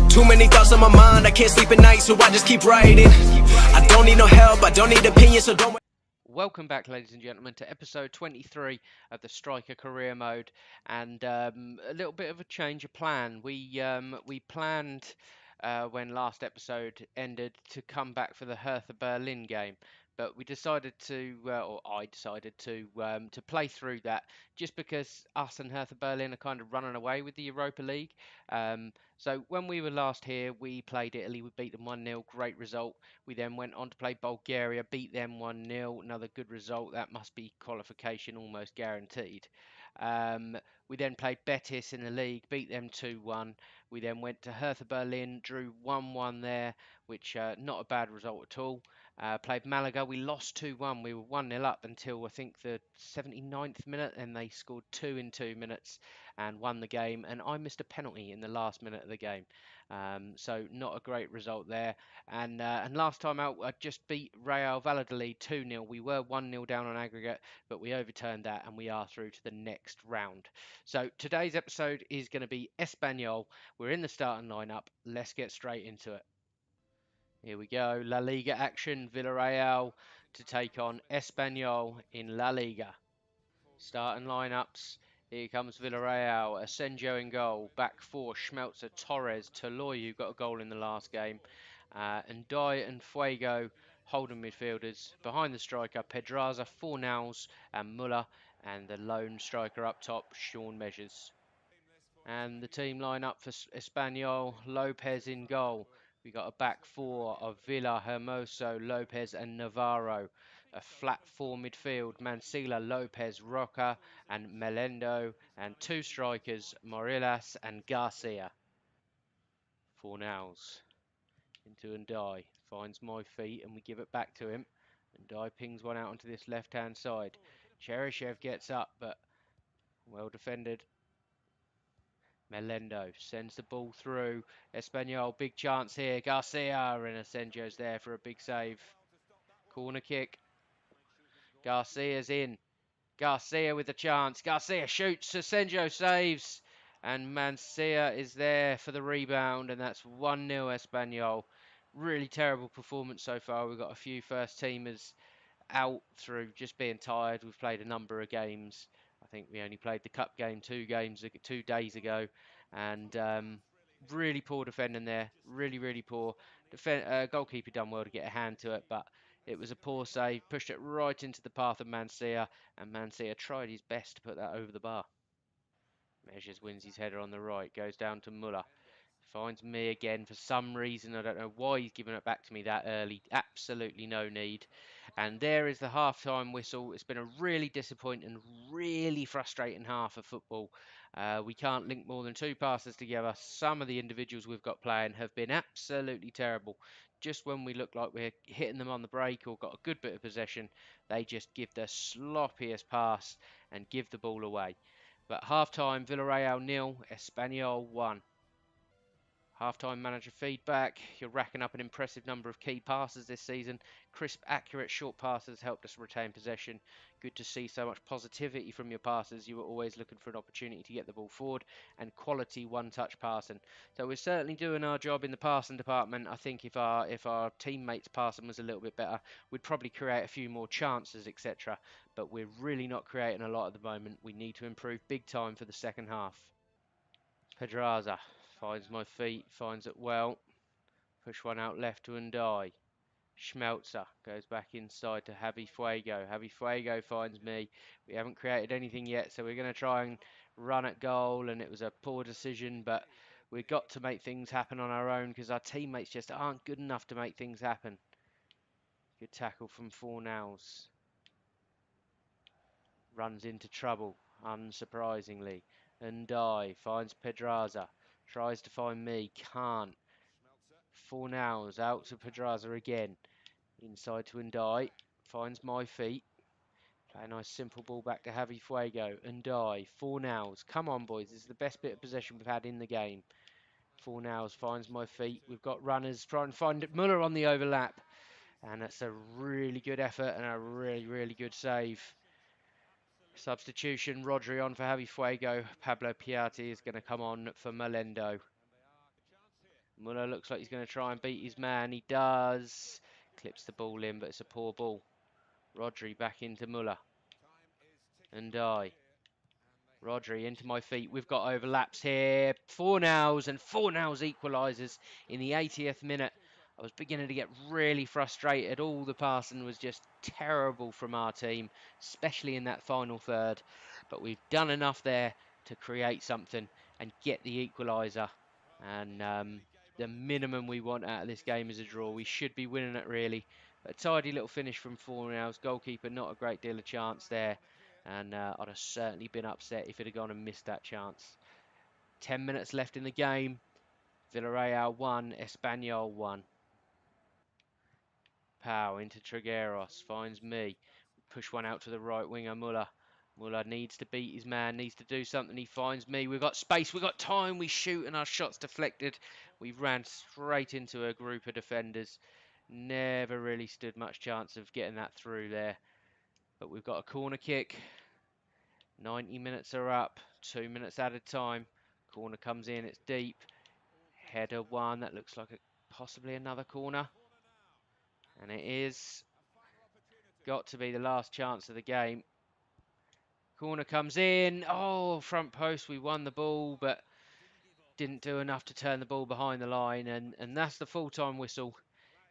Too many thoughts on my mind, I can't sleep at night, so I just keep writing. I don't need no help, I don't need opinions, so don't. Welcome back, ladies and gentlemen, to episode 23 of the Striker Career Mode, and a little bit of a change of plan. We planned when last episode ended to come back for the Hertha Berlin game, but we decided to, or I decided to play through that just because us and Hertha Berlin are kind of running away with the Europa League. So when we were last here, we played Italy. We beat them 1-0. Great result. We then went on to play Bulgaria, beat them 1-0. Another good result. That must be qualification almost guaranteed. We then played Betis in the league, beat them 2-1. We then went to Hertha Berlin, drew 1-1 there, which not a bad result at all. Played Malaga, we lost 2-1. We were 1-0 up until I think the 79th minute, and they scored 2 in 2 minutes and won the game. And I missed a penalty in the last minute of the game. So not a great result there. And last time out, I just beat Real Valladolid 2-0. We were 1-0 down on aggregate, but we overturned that and we are through to the next round. So today's episode is going to be Espanyol. We're in the starting lineup. Let's get straight into it. Here we go. La Liga action. Villarreal to take on Espanyol in La Liga. Starting lineups. Here comes Villarreal. Asenjo in goal. Back four. Schmelzer, Torres, Toloyu got a goal in the last game. Ndiaye and Fuego holding midfielders. Behind the striker, Pedraza, Fornals and Muller. And the lone striker up top, Sean Measures. And the team line up for Espanyol, Lopez in goal. We got a back four of Villa, Hermoso, Lopez and Navarro. A flat four midfield, Mansilla, Lopez, Roca and Melendo. And two strikers, Morillas and Garcia. Fornals into Ndiaye. Finds my feet and we give it back to him. Ndiaye pings one out onto this left-hand side. Cheryshev gets up, but well defended. Melendo sends the ball through. Espanyol, big chance here. Garcia and Asenjo's there for a big save. Corner kick. Garcia's in. Garcia with the chance. Garcia shoots. Asenjo saves. And Mancia is there for the rebound. And that's 1-0 Espanyol. Really terrible performance so far. We've got a few first teamers out through just being tired. We've played a number of games. I think we only played the cup game 2 days ago, and really poor defending there. Really poor. Goalkeeper done well to get a hand to it, but it was a poor save. Pushed it right into the path of Mancia, and Mancia tried his best to put that over the bar. Measures wins his header on the right, goes down to Muller. Finds me again for some reason. I don't know why he's giving it back to me that early. Absolutely no need. And there is the half-time whistle. It's been a really disappointing, really frustrating half of football. We can't link more than two passes together. Some of the individuals we've got playing have been absolutely terrible. Just when we look like we're hitting them on the break or got a good bit of possession, they just give the sloppiest pass and give the ball away. But half-time, Villarreal 0, Espanyol 1. Half-time manager feedback. You're racking up an impressive number of key passes this season. Crisp, accurate, short passes helped us retain possession. Good to see so much positivity from your passes. You were always looking for an opportunity to get the ball forward, and quality one-touch passing. So we're certainly doing our job in the passing department. I think if our teammates' passing was a little bit better, we'd probably create a few more chances, etc. But we're really not creating a lot at the moment. We need to improve big time for the second half. Pedraza finds my feet, finds it well. Push one out left to Ndiaye. Schmelzer goes back inside to Javi Fuego. Javi Fuego finds me. We haven't created anything yet, so we're going to try and run at goal, and it was a poor decision, but we've got to make things happen on our own because our teammates just aren't good enough to make things happen. Good tackle from Fornals. Runs into trouble, unsurprisingly. Ndiaye finds Pedraza. Tries to find me, can't. Fornals out to Pedraza again. Inside to Ndiaye. Finds my feet. Play a nice simple ball back to Javi Fuego. Ndiaye. Fornals. Come on, boys. This is the best bit of possession we've had in the game. Fornals finds my feet. We've got runners trying to find Muller on the overlap. And that's a really good effort and a really good save. Substitution, Rodri on for Javi Fuego. Pablo Piatti is going to come on for Melendo. Muller looks like he's going to try and beat his man. He does. Clips the ball in, but it's a poor ball. Rodri back into Muller. And Rodri into my feet. We've got overlaps here. 4-0s and 4-0s equalisers in the 80th minute. I was beginning to get really frustrated. All the passing was just terrible from our team, especially in that final third. But we've done enough there to create something and get the equaliser. And the minimum we want out of this game is a draw. We should be winning it, really. A tidy little finish from 4-0s. Goalkeeper, not a great deal of chance there. And I'd have certainly been upset if it had gone and missed that chance. 10 minutes left in the game. Villarreal 1, Espanyol 1. Pau into Trigueros, finds me. Push one out to the right winger, Muller. Muller needs to beat his man, needs to do something. He finds me. We've got space, we've got time. We shoot and our shot's deflected. We ran straight into a group of defenders. Never really stood much chance of getting that through there. But we've got a corner kick. 90 minutes are up. 2 minutes added time. Corner comes in, it's deep. Header one, that looks like possibly another corner. And it is. Got to be the last chance of the game. Corner comes in. Oh, front post. We won the ball, but didn't do enough to turn the ball behind the line. And that's the full-time whistle.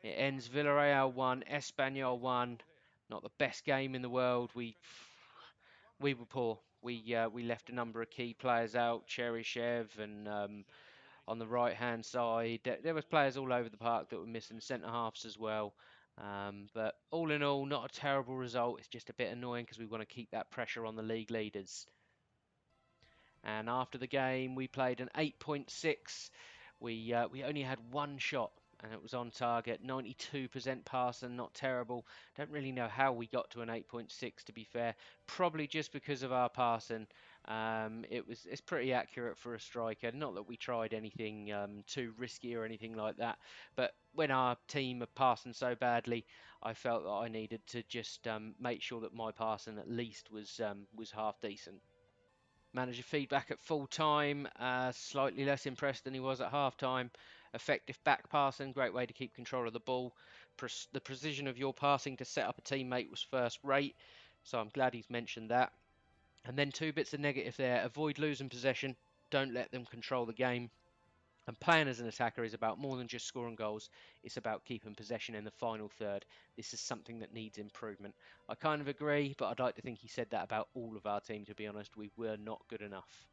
It ends Villarreal 1, Espanyol 1. Not the best game in the world. We were poor. We left a number of key players out. Cheryshev and on the right-hand side. There was players all over the park that were missing, centre-halves as well. But all in all, not a terrible result. It's just a bit annoying because we want to keep that pressure on the league leaders. And after the game, we played an 8.6. We only had one shot, and it was on target. 92% passing, not terrible. Don't really know how we got to an 8.6, to be fair. Probably just because of our passing. It's pretty accurate for a striker. Not that we tried anything too risky or anything like that, but when our team are passing so badly, I felt that I needed to just make sure that my passing at least was half decent. Manager feedback at full time, slightly less impressed than he was at half time. Effective back passing, great way to keep control of the ball. The precision of your passing to set up a teammate was first rate, so I'm glad he's mentioned that. And then 2 bits of negative there. Avoid losing possession, don't let them control the game. And playing as an attacker is about more than just scoring goals. It's about keeping possession in the final third. This is something that needs improvement. I kind of agree, but I'd like to think he said that about all of our team, to be honest. We were not good enough.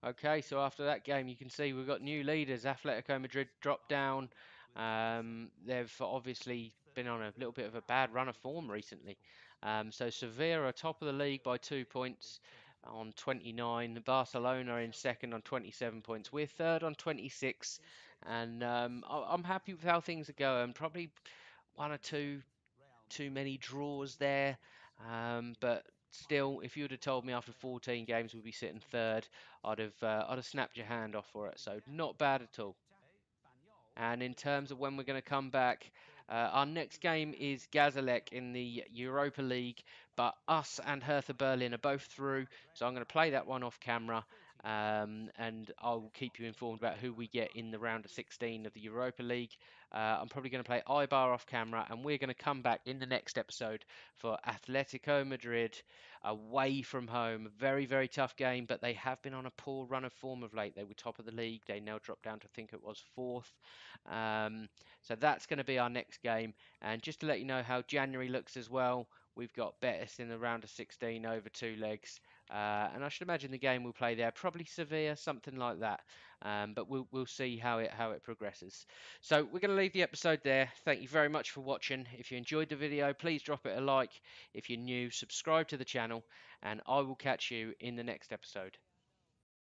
Okay, so after that game, you can see we've got new leaders. Atletico Madrid dropped down. They've obviously been on a little bit of a bad run of form recently. So Sevilla are top of the league by 2 points on 29. Barcelona in second on 27 points. We're third on 26. And I'm happy with how things are going. Probably one or two too many draws there. But still, if you would have told me after 14 games we'd be sitting third, I'd have snapped your hand off for it. So not bad at all. And in terms of when we're going to come back, our next game is Gazalek in the Europa League, but us and Hertha Berlin are both through, so I'm going to play that one off camera, and I'll keep you informed about who we get in the round of 16 of the Europa League. I'm probably going to play Ibar off camera, and we're going to come back in the next episode for Atletico Madrid away from home. Very, very tough game, but they have been on a poor run of form of late. They were top of the league. They now dropped down to, I think it was, fourth. So that's going to be our next game. And just to let you know how January looks as well, we've got Betis in the round of 16 over 2 legs. And I should imagine the game we'll play there, probably Sevilla, something like that. But we'll see how it progresses. So we're going to leave the episode there. Thank you very much for watching. If you enjoyed the video, please drop it a like. If you're new, subscribe to the channel, and I will catch you in the next episode.